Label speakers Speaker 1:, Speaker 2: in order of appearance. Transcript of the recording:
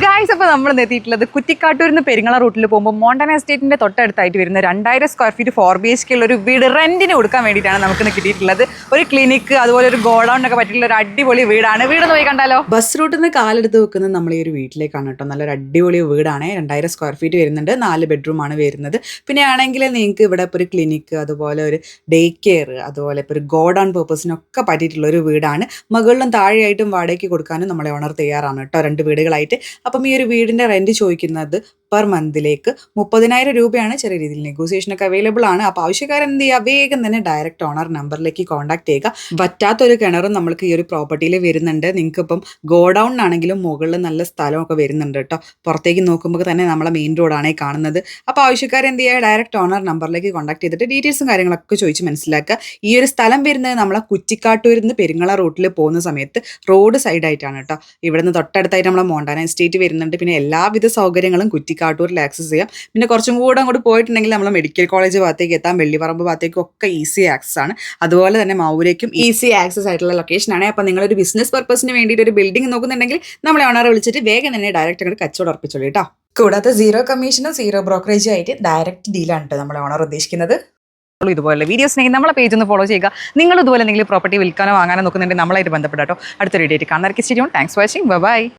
Speaker 1: Guys, അപ്പോൾ നമ്മൾ എത്തിയിട്ടുള്ളത് കുറ്റിക്കാട്ടൂരിൽ നിന്ന് പെരിങ്ങള റൂട്ടിൽ പോകുമ്പോൾ മോണ്ടന എസ്റ്റേറ്റിൻ്റെ തൊട്ടടുത്തായിട്ട് വരുന്ന 2000 സ്ക്വയർ ഫീറ്റ് 4 BHK ഉള്ള ഒരു വീട് റെൻറ്റിന് കൊടുക്കാൻ വേണ്ടിയിട്ടാണ് നമുക്ക് കിട്ടിയിട്ടുള്ളത്. ഒരു ക്ലിനിക്ക്, അതുപോലെ ഒരു ഗോഡൗൺ ഒക്കെ പറ്റിയിട്ടുള്ള ഒരു അടിപൊളി വീടാണ്. വീടൊന്ന് പോയി കണ്ടാലോ?
Speaker 2: ബസ് റൂട്ടിൽ നിന്ന് കാലെടുത്ത് വെക്കുന്നത് നമ്മൾ ഈ ഒരു വീട്ടിലേക്കാണ് കേട്ടോ. നല്ലൊരു അടിപൊളി വീടാണ്. 2000 സ്ക്വയർ ഫീറ്റ് വരുന്നുണ്ട്. 4 ബെഡ്റൂമാണ് വരുന്നത്. പിന്നെ ആണെങ്കിൽ നിങ്ങൾക്ക് ഇവിടെ ഇപ്പോൾ ഒരു ക്ലിനിക്ക്, അതുപോലെ ഒരു ഡേ കെയർ, അതുപോലെ ഇപ്പോൾ ഒരു ഗോഡൗൺ പർപ്പസിനൊക്കെ പറ്റിയിട്ടുള്ള ഒരു വീടാണ്. മുകളിലും താഴെയായിട്ടും വാടകയ്ക്ക് കൊടുക്കാനും നമ്മളെ ഓണർ തയ്യാറാണ് കേട്ടോ, 2 വീടുകളായിട്ട്. അപ്പം ഈ ഒരു വീടിൻ്റെ റെൻറ്റ് ചോദിക്കുന്നത് പെർ മന്തിലേക്ക് 30,000 രൂപയാണ്. ചെറിയ രീതിയിൽ നെഗോസിയേഷനൊക്കെ അവൈലബിൾ ആണ്. അപ്പോൾ ആവശ്യക്കാരൻ എന്ത് ചെയ്യുക, വേഗം തന്നെ ഡയറക്റ്റ് ഓണർ നമ്പറിലേക്ക് കോൺടാക്ട് ചെയ്യുക. വറ്റാത്തൊരു കിണറും നമ്മൾക്ക് ഈ ഒരു പ്രോപ്പർട്ടിയിൽ വരുന്നുണ്ട്. നിങ്ങൾക്ക് ഇപ്പം ഗോഡൗൺ ആണെങ്കിലും മുകളിൽ നല്ല സ്ഥലമൊക്കെ വരുന്നുണ്ട് കേട്ടോ. പുറത്തേക്ക് നോക്കുമ്പോൾ തന്നെ നമ്മളെ മെയിൻ റോഡാണ് കാണുന്നത്. അപ്പോൾ ആവശ്യക്കാരൻ എന്ത് ചെയ്യുക, ഡയറക്റ്റ് ഓണർ നമ്പറിലേക്ക് കോൺടാക്ട് ചെയ്തിട്ട് ഡീറ്റെയിൽസും കാര്യങ്ങളൊക്കെ ചോദിച്ച് മനസ്സിലാക്കുക. ഈ ഒരു സ്ഥലം വരുന്നത് നമ്മളെ കുറ്റിക്കാട്ടൂരിൽ നിന്ന് പെരിങ്ങള റൂട്ടിൽ പോകുന്ന സമയത്ത് റോഡ് സൈഡായിട്ടാണ് കേട്ടോ. ഇവിടുന്ന് തൊട്ടടുത്തായിട്ട് നമ്മളെ മോണ്ടാന എസ്റ്റേറ്റ് വരുന്നുണ്ട്. പിന്നെ എല്ലാവിധ സൗകര്യങ്ങളും കുറ്റിക്കാട്ടൂരിൽ ആക്സസ് ചെയ്യാം. പിന്നെ കുറച്ചും കൂടെ അങ്ങോട്ട് പോയിട്ടുണ്ടെങ്കിൽ നമ്മൾ മെഡിക്കൽ കോളേജ് ഭാഗത്തേക്ക് എത്താം, വെള്ളിപ്പറമ്പ് ഭാഗത്തേക്കും ഒക്കെ ഈസി ആക്സസ് ആണ്. അതുപോലെ തന്നെ മൗരയ്ക്കും ഈസി ആക്സസ് ആയിട്ടുള്ള ലൊക്കേഷനാണ്. അപ്പോൾ നിങ്ങളൊരു ബിസിനസ് പർപ്പസിന് വേണ്ടിയിട്ട് ഒരു ബിൽഡിംഗ് നോക്കുന്നുണ്ടെങ്കിൽ നമ്മളെ ഓണറെ വിളിച്ചിട്ട് വേഗം തന്നെ ഡയറക്റ്റ് അങ്ങോട്ട് കച്ചവടം ഉറപ്പിച്ചോളൂ കേട്ടോ. കൂടാതെ 0 കമ്മീഷനോ 0 ബ്രോക്കറേജോ ആയിട്ട് ഡയറക്റ്റ് ഡീലാണ് കേട്ടോ നമ്മളെ ഓണർ ഉദ്ദേശിക്കുന്നത്.
Speaker 1: ഇതുപോലെ വീഡിയോസിനെങ്കിൽ നമ്മളെ പേജ് ഒന്ന് ഫോളോ ചെയ്യുക. നിങ്ങൾ ഇതുപോലെ എന്തെങ്കിലും പ്രോപ്പർട്ടി വിൽക്കാനോ വാങ്ങാനോ നോക്കുന്നുണ്ടെങ്കിൽ നമ്മളായിട്ട് ബന്ധപ്പെട്ടോ. അടുത്ത വീഡിയോ കാണുന്നവർക്ക് ശരിയാണ്. Thanks for watching. ബൈ.